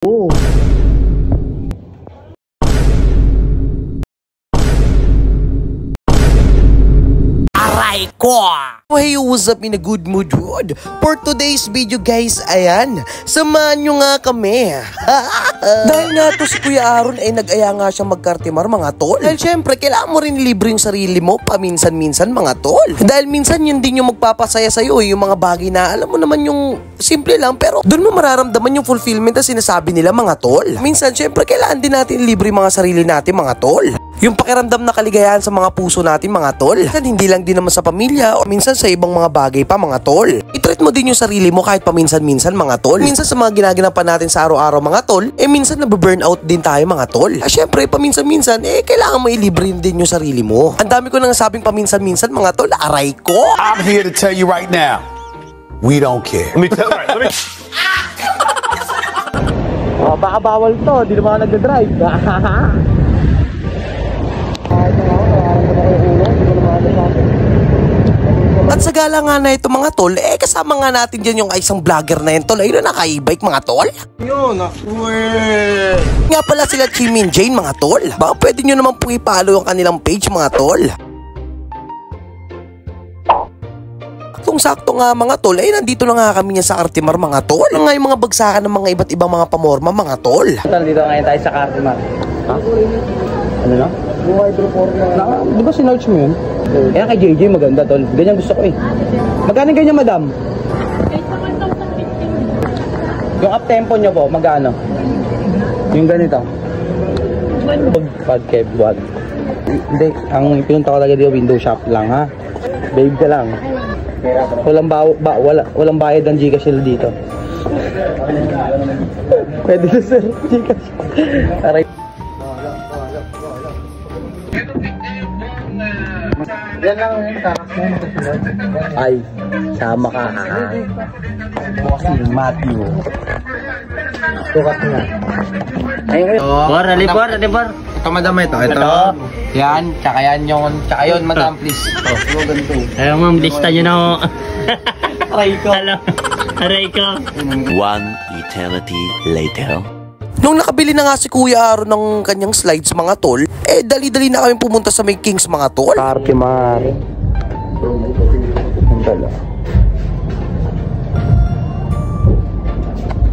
Oh. Aray ko! Hey, what's up in a good mood? For today's video guys, ayan, samahan nyo nga kami. Dahil nga to si Kuya Aaron ay nag-aya nga siya magkartimar mga tol. Dahil syempre, kailangan mo rin libre yung sarili mo paminsan-minsan mga tol. Dahil minsan yun din yung magpapasaya sa'yo, yung mga bagay na alam mo naman yung simple lang pero doon mo mararamdaman yung fulfillment na sinasabi nila mga tol. Minsan syempre, kailangan din natin libre mga sarili natin mga tol. Yung pakiramdam na kaligayahan sa mga puso natin mga tol. Minsan hindi lang din naman sa pamilya o minsan sa ibang mga bagay pa mga tol. I-treat mo din yung sarili mo kahit paminsan-minsan mga tol. Minsan sa mga ginaganapan natin sa araw-araw mga tol, minsan nabe-burnout din tayo mga tol. Syempre paminsan-minsan, kailangan mo ilibre din yung sarili mo. Ang dami ko nang sabing paminsan-minsan mga tol, aray ko! I'm here to tell you right now, we don't care. Let me tell you. Oh, baka bawal to, di naman ako nagda-drive. At sa gala nga na ito mga tol, kasama nga natin dyan yung isang vlogger na yun tol. Ayun na naka-e-bike mga tol. Yun, nga pala sila Chimin Jane mga tol. Baka pwede nyo naman po i-follow yung kanilang page mga tol. Kung sakto nga mga tol, nandito na nga kami niya sa Cartimar mga tol. Nga yung mga bagsakan ng mga iba't ibang mga pamorma mga tol. Dito ngayon tayo sa Cartimar. Ha? Ano na? Yung hydroforma. Di ba sinorch mo yun? Kaya kay JJ maganda tol. Ganyan gusto ko eh. Magkano ganyan madam? Yung up tempo nyo po, magkano? Yung ganito? Pag kebwag. Hindi, ang pinunta ko talaga dito window shop lang ha. Babe ka lang. Walang bayad ng Gcash sila dito. Pwede na sir, Gcash. Aray. Yan lang yung takas mo. Ay, sama ka ha. Bossing Matthew. Tukat nga. Ayun. Bor. Ito madam ito. Yan, tsaka yan yung, tsaka yun madam please. Ayaw ma'am, lista nyo na ako. Aray ko. Aray ko. One eternity later. Nung nakabili na nga si Kuya Aaron ng kanyang slides mga tol, dali-dali na kami pumunta sa may Kings mga tol. Cartimar.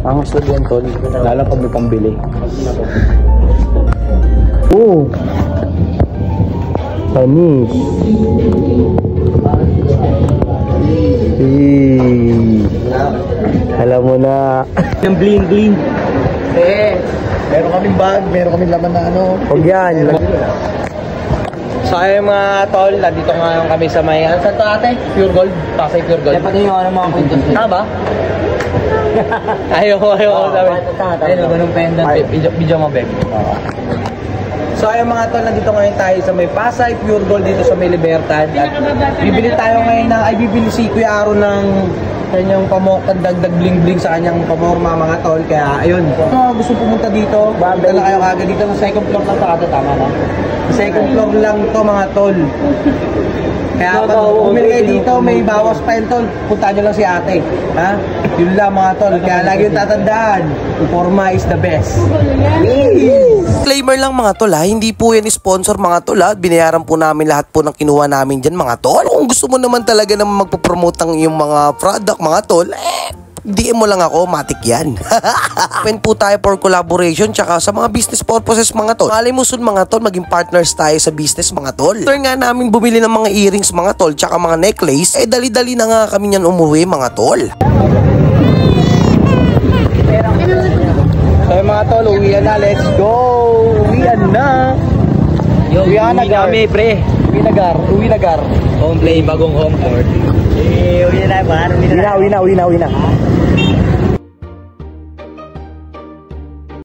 Ang gusto yan tol, lalo pag may pambili. Oh! Panis. Alam mo na. Yung bling. Meron kaming bag, meron kaming laman na ano. Huwag yan. So ayun mga tol, nandito nga kami sa may, ano saan to ate? Pure Gold? Pasay Pure Gold. Dapat yung ano mga kwento. Tama ba? Ayaw sabi. Ayun, ganun pendant. Video mo, babe. So ayun mga tol, nandito ngayon tayo sa may Pasay Pure Gold dito sa may Libertad. At bibili tayo ngayon bibili si Kuya Aaron ng kanyang dagdag bling sa kanyang pamorma mga tol. Kaya ayun, gusto pumunta dito, punta na kayo kagad dito sa second floor lang ito, tama na? Second floor lang to mga tol. Kaya pag bumili kayo dito, may bawas pa yun tol, punta nyo lang si ate, ha? Yun lang mga tol, kaya lagi yung tatandaan, forma is the best. Disclaimer lang mga tol ha, hindi po yan sponsor mga tol ha. Binayaran po namin lahat po ng kinuha namin dyan mga tol. Kung gusto mo naman talaga na magpo-promote ang yung mga product mga tol, DM mo lang ako, matik yan. Open po tayo for collaboration tsaka sa mga business purposes mga tol. Malay mo soon mga tol, maging partners tayo sa business mga tol. After nga namin bumili ng mga earrings mga tol tsaka mga necklace, dali-dali na nga kami nyan umuwi mga tol. So mga tol, uwian na, let's go! Uwian na! Uwi kami pre! Uwi nagar! Home play, bagong home court. Uwi na ba? Uwi na.